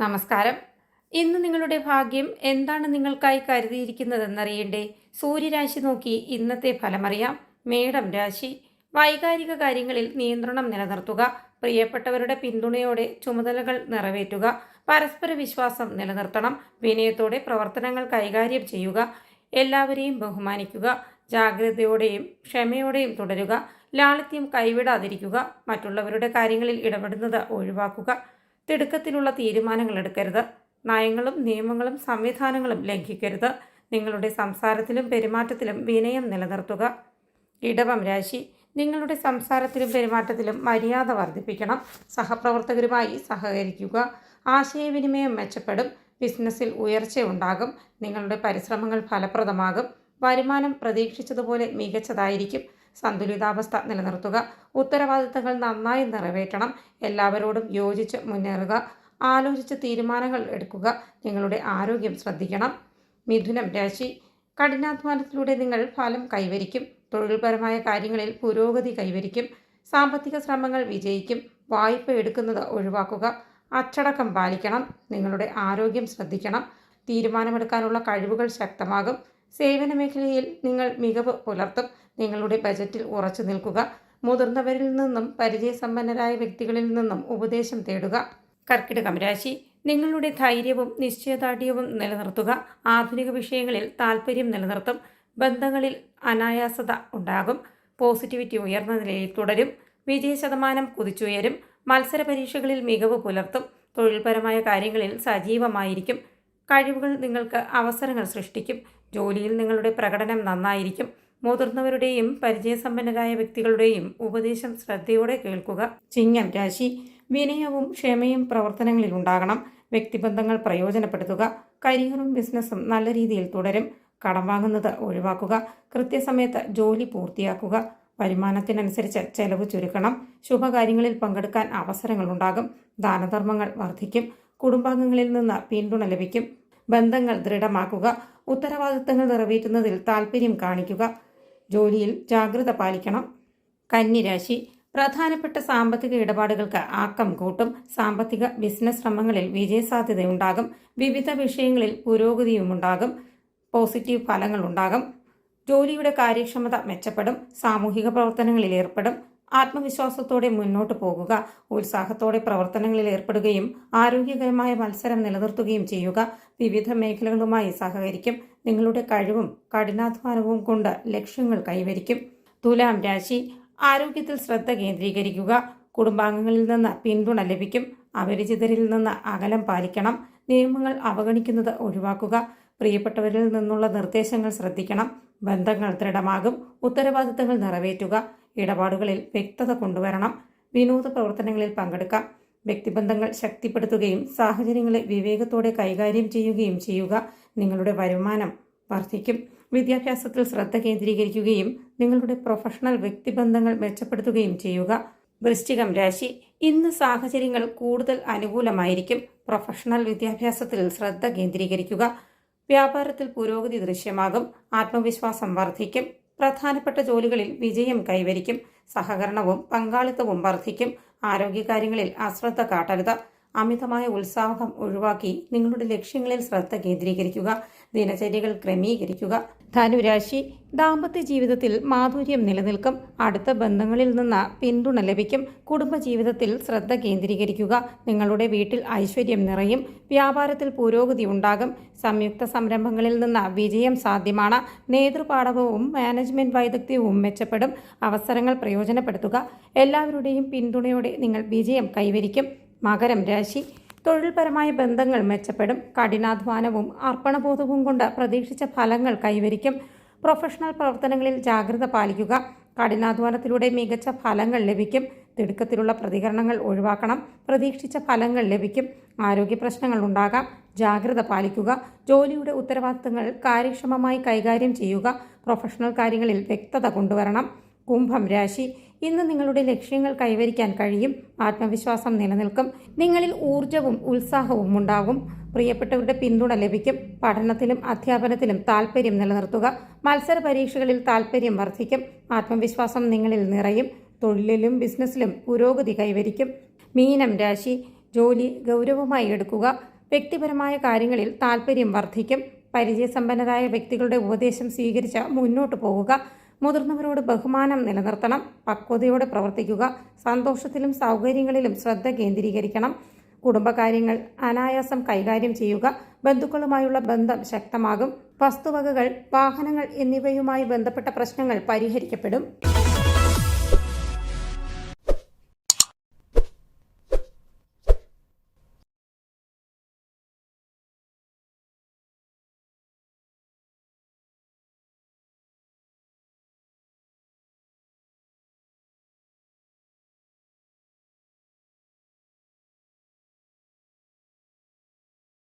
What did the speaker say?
നമസ്കാരം. ഇന്ന് നിങ്ങളുടെ ഭാഗ്യം എന്താണ് നിങ്ങൾക്കായി കരുതിയിരിക്കുന്നതെന്നറിയണ്ടേ? സൂര്യരാശി നോക്കി ഇന്നത്തെ ഫലമറിയാം. മേടം രാശി. വൈകാരിക കാര്യങ്ങളിൽ നിയന്ത്രണം നിലനിർത്തുക. പ്രിയപ്പെട്ടവരുടെ പിന്തുണയോടെ ചുമതലകൾ നിറവേറ്റുക. പരസ്പര വിശ്വാസം നിലനിർത്തണം. വിനയത്തോടെ പ്രവർത്തനങ്ങൾ കൈകാര്യം ചെയ്യുക. എല്ലാവരെയും ബഹുമാനിക്കുക. ജാഗ്രതയോടെയും ക്ഷമയോടെയും തുടരുക. ലാളിത്യം കൈവിടാതിരിക്കുക. മറ്റുള്ളവരുടെ കാര്യങ്ങളിൽ ഇടപെടുന്നത് ഒഴിവാക്കുക. തിടുക്കത്തിലുള്ള തീരുമാനങ്ങൾ എടുക്കരുത്. നയങ്ങളും നിയമങ്ങളും സംവിധാനങ്ങളും ലംഘിക്കരുത്. നിങ്ങളുടെ സംസാരത്തിലും പെരുമാറ്റത്തിലും വിനയം നിലനിർത്തുക. ഇടവം രാശി. നിങ്ങളുടെ സംസാരത്തിലും പെരുമാറ്റത്തിലും മര്യാദ വർദ്ധിപ്പിക്കണം. സഹപ്രവർത്തകരുമായി സഹകരിക്കുക. ആശയവിനിമയം മെച്ചപ്പെടും. ബിസിനസ്സിൽ ഉയർച്ചയുണ്ടാകും. നിങ്ങളുടെ പരിശ്രമങ്ങൾ ഫലപ്രദമാകും. വരുമാനം പ്രതീക്ഷിച്ചതുപോലെ മികച്ചതായിരിക്കും. സന്തുലിതാവസ്ഥ നിലനിർത്തുക. ഉത്തരവാദിത്തങ്ങൾ നന്നായി നിറവേറ്റണം. എല്ലാവരോടും യോജിച്ച് മുന്നേറുക. ആലോചിച്ച് തീരുമാനങ്ങൾ എടുക്കുക. നിങ്ങളുടെ ആരോഗ്യം ശ്രദ്ധിക്കണം. മിഥുനം രാശി. കഠിനാധ്വാനത്തിലൂടെ നിങ്ങൾ ഫലം കൈവരിക്കും. തൊഴിൽപരമായ കാര്യങ്ങളിൽ പുരോഗതി കൈവരിക്കും. സാമ്പത്തിക ശ്രമങ്ങൾ വിജയിക്കും. വായ്പ എടുക്കുന്നത് ഒഴിവാക്കുക. അച്ചടക്കം പാലിക്കണം. നിങ്ങളുടെ ആരോഗ്യം ശ്രദ്ധിക്കണം. തീരുമാനമെടുക്കാനുള്ള കഴിവുകൾ ശക്തമാകും. സേവന മേഖലയിൽ നിങ്ങൾ മികവ് പുലർത്തും. നിങ്ങളുടെ ബജറ്റിൽ ഉറച്ചു നിൽക്കുക. മുതിർന്നവരിൽ നിന്നും പരിചയസമ്പന്നരായ വ്യക്തികളിൽ നിന്നും ഉപദേശം തേടുക. കർക്കിടകം രാശി. നിങ്ങളുടെ ധൈര്യവും നിശ്ചയദാർഢ്യവും നിലനിർത്തുക. ആധുനിക വിഷയങ്ങളിൽ താൽപ്പര്യം നിലനിർത്തും. ബന്ധങ്ങളിൽ അനായാസത ഉണ്ടാകും. പോസിറ്റിവിറ്റി ഉയർന്ന നിലയിൽ തുടരും. വിജയശതമാനം കുതിച്ചുയരും. മത്സര പരീക്ഷകളിൽ മികവ് പുലർത്തും. തൊഴിൽപരമായ കാര്യങ്ങളിൽ സജീവമായിരിക്കും. കഴിവുകൾ നിങ്ങൾക്ക് അവസരങ്ങൾ സൃഷ്ടിക്കും. ജോലിയിൽ നിങ്ങളുടെ പ്രകടനം നന്നായിരിക്കും. മുതിർന്നവരുടെയും പരിചയസമ്പന്നരായ വ്യക്തികളുടെയും ഉപദേശം ശ്രദ്ധയോടെ കേൾക്കുക. ചിങ്ങം രാശി. വിനയവും ക്ഷമയും പ്രവർത്തനങ്ങളിൽ ഉണ്ടാകണം. വ്യക്തിബന്ധങ്ങൾ പ്രയോജനപ്പെടുത്തുക. കരിയറും ബിസിനസ്സും നല്ല രീതിയിൽ തുടരും. കടം വാങ്ങുന്നത് ഒഴിവാക്കുക. കൃത്യസമയത്ത് ജോലി പൂർത്തിയാക്കുക. വരുമാനത്തിനനുസരിച്ച് ചെലവ് ചുരുക്കണം. ശുഭകാര്യങ്ങളിൽ പങ്കെടുക്കാൻ അവസരങ്ങളുണ്ടാകും. ദാനധർമ്മങ്ങൾ വർദ്ധിക്കും. കുടുംബാംഗങ്ങളിൽ നിന്ന് പിന്തുണ ലഭിക്കും. ബന്ധങ്ങൾ ദൃഢമാക്കുക. ഉത്തരവാദിത്തങ്ങൾ നിറവേറ്റുന്നതിൽ താൽപ്പര്യം കാണിക്കുക. ജോലിയിൽ ജാഗ്രത പാലിക്കണം. കന്നിരാശി. പ്രധാനപ്പെട്ട സാമ്പത്തിക ഇടപാടുകൾക്ക് ആക്കം കൂട്ടും. സാമ്പത്തിക ബിസിനസ് ശ്രമങ്ങളിൽ വിജയസാധ്യതയുണ്ടാകും. വിവിധ വിഷയങ്ങളിൽ പുരോഗതിയുമുണ്ടാകും. പോസിറ്റീവ് ഫലങ്ങൾ ഉണ്ടാകും. ജോലിയുടെ കാര്യക്ഷമത മെച്ചപ്പെടും. സാമൂഹിക പ്രവർത്തനങ്ങളിൽ ഏർപ്പെടും. ആത്മവിശ്വാസത്തോടെ മുന്നോട്ട് പോകുക. ഉത്സാഹത്തോടെ പ്രവർത്തനങ്ങളിൽ ഏർപ്പെടുകയും ആരോഗ്യകരമായ മത്സരം നിലനിർത്തുകയും ചെയ്യുക. വിവിധ മേഖലകളുമായി സഹകരിക്കും. നിങ്ങളുടെ കഴിവും കഠിനാധ്വാനവും കൊണ്ട് ലക്ഷ്യങ്ങൾ കൈവരിക്കും. തുലാം രാശി. ആരോഗ്യത്തിൽ ശ്രദ്ധ കേന്ദ്രീകരിക്കുക. കുടുംബാംഗങ്ങളിൽ നിന്ന് പിന്തുണ ലഭിക്കും. അപരിചിതരിൽ നിന്ന് അകലം പാലിക്കണം. നിയമങ്ങൾ അവഗണിക്കുന്നത് ഒഴിവാക്കുക. പ്രിയപ്പെട്ടവരിൽ നിന്നുള്ള നിർദ്ദേശങ്ങൾ ശ്രദ്ധിക്കണം. ബന്ധങ്ങൾ ദൃഢമാകും. ഉത്തരവാദിത്തങ്ങൾ നിറവേറ്റുക. ഇടപാടുകളിൽ വ്യക്തത കൊണ്ടുവരണം. വിനോദ പ്രവർത്തനങ്ങളിൽ പങ്കെടുക്കാം. വ്യക്തിബന്ധങ്ങൾ ശക്തിപ്പെടുത്തുകയും സാഹചര്യങ്ങളെ വിവേകത്തോടെ കൈകാര്യം ചെയ്യുകയും ചെയ്യുക. നിങ്ങളുടെ വരുമാനം വർദ്ധിക്കും. വിദ്യാഭ്യാസത്തിൽ ശ്രദ്ധ കേന്ദ്രീകരിക്കുകയും നിങ്ങളുടെ പ്രൊഫഷണൽ വ്യക്തിബന്ധങ്ങൾ മെച്ചപ്പെടുത്തുകയും ചെയ്യുക. വൃശ്ചികം രാശി. ഇന്ന് സാഹചര്യങ്ങൾ കൂടുതൽ അനുകൂലമായിരിക്കും. പ്രൊഫഷണൽ വിദ്യാഭ്യാസത്തിൽ ശ്രദ്ധ കേന്ദ്രീകരിക്കുക. വ്യാപാരത്തിൽ പുരോഗതി ദൃശ്യമാകും. ആത്മവിശ്വാസം വർദ്ധിക്കും. പ്രധാനപ്പെട്ട ജോലികളിൽ വിജയം കൈവരിക്കും. സഹകരണവും പങ്കാളിത്തവും വർദ്ധിക്കും. ആരോഗ്യകാര്യങ്ങളിൽ അശ്രദ്ധ കാട്ടരുത്. അമിതമായ ഉത്സാഹം ഒഴിവാക്കി നിങ്ങളുടെ ലക്ഷ്യങ്ങളിൽ ശ്രദ്ധ കേന്ദ്രീകരിക്കുക. ദിനചര്യകൾ ക്രമീകരിക്കുക. ധനുരാശി. ദാമ്പത്യ ജീവിതത്തിൽ മാധുര്യം നിലനിൽക്കും. അടുത്ത ബന്ധങ്ങളിൽ നിന്ന് പിന്തുണ ലഭിക്കും. കുടുംബജീവിതത്തിൽ ശ്രദ്ധ കേന്ദ്രീകരിക്കുക. നിങ്ങളുടെ വീട്ടിൽ ഐശ്വര്യം നിറയും. വ്യാപാരത്തിൽ പുരോഗതി ഉണ്ടാകും. സംയുക്ത സംരംഭങ്ങളിൽ നിന്ന് വിജയം സാധ്യമാണ്. നേതൃപാടവവും മാനേജ്മെന്റ് വൈദഗ്ധ്യവും മെച്ചപ്പെടും. അവസരങ്ങൾ പ്രയോജനപ്പെടുത്തുക. എല്ലാവരുടെയും പിന്തുണയോടെ നിങ്ങൾ വിജയം കൈവരിക്കും. മകരം രാശി. തൊഴിൽപരമായ ബന്ധങ്ങൾ മെച്ചപ്പെടും. കഠിനാധ്വാനവും അർപ്പണബോധവും കൊണ്ട് പ്രതീക്ഷിച്ച ഫലങ്ങൾ കൈവരിക്കും. പ്രൊഫഷണൽ പ്രവർത്തനങ്ങളിൽ ജാഗ്രത പാലിക്കുക. കഠിനാധ്വാനത്തിലൂടെ മികച്ച ഫലങ്ങൾ ലഭിക്കും. തിടുക്കത്തിലുള്ള പ്രതികരണങ്ങൾ ഒഴിവാക്കണം. പ്രതീക്ഷിച്ച ഫലങ്ങൾ ലഭിക്കും. ആരോഗ്യ പ്രശ്നങ്ങൾ ഉണ്ടാകാം. ജാഗ്രത പാലിക്കുക. ജോലിയുടെ ഉത്തരവാദിത്തങ്ങൾ കാര്യക്ഷമമായി കൈകാര്യം ചെയ്യുക. പ്രൊഫഷണൽ കാര്യങ്ങളിൽ വ്യക്തത കൊണ്ടുവരണം. കുംഭം രാശി. ഇന്ന് നിങ്ങളുടെ ലക്ഷ്യങ്ങൾ കൈവരിക്കാൻ കഴിയും. ആത്മവിശ്വാസം നിലനിൽക്കും. നിങ്ങളിൽ ഊർജവും ഉത്സാഹവും ഉണ്ടാകും. പ്രിയപ്പെട്ടവരുടെ പിന്തുണ ലഭിക്കും. പഠനത്തിലും അധ്യാപനത്തിലും താൽപ്പര്യം നിലനിർത്തുക. മത്സര പരീക്ഷകളിൽ താൽപ്പര്യം വർദ്ധിക്കും. ആത്മവിശ്വാസം നിങ്ങളിൽ നിറയും. തൊഴിലിലും ബിസിനസ്സിലും പുരോഗതി കൈവരിക്കും. മീനം രാശി. ജോലി ഗൗരവമായി എടുക്കുക. വ്യക്തിപരമായ കാര്യങ്ങളിൽ താൽപ്പര്യം വർദ്ധിക്കും. പരിചയസമ്പന്നരായ വ്യക്തികളുടെ ഉപദേശം സ്വീകരിച്ച് മുന്നോട്ട് പോകുക. മുതിർന്നവരോട് ബഹുമാനം നിലനിർത്തണം. പക്വതയോടെ പ്രവർത്തിക്കുക. സന്തോഷത്തിലും സൗകര്യങ്ങളിലും ശ്രദ്ധ കേന്ദ്രീകരിക്കണം. കുടുംബകാര്യങ്ങൾ അനായാസം കൈകാര്യം ചെയ്യുക. ബന്ധുക്കളുമായുള്ള ബന്ധം ശക്തമാകും. വസ്തുവകകൾ, വാഹനങ്ങൾ എന്നിവയുമായി ബന്ധപ്പെട്ട പ്രശ്നങ്ങൾ പരിഹരിക്കപ്പെടും.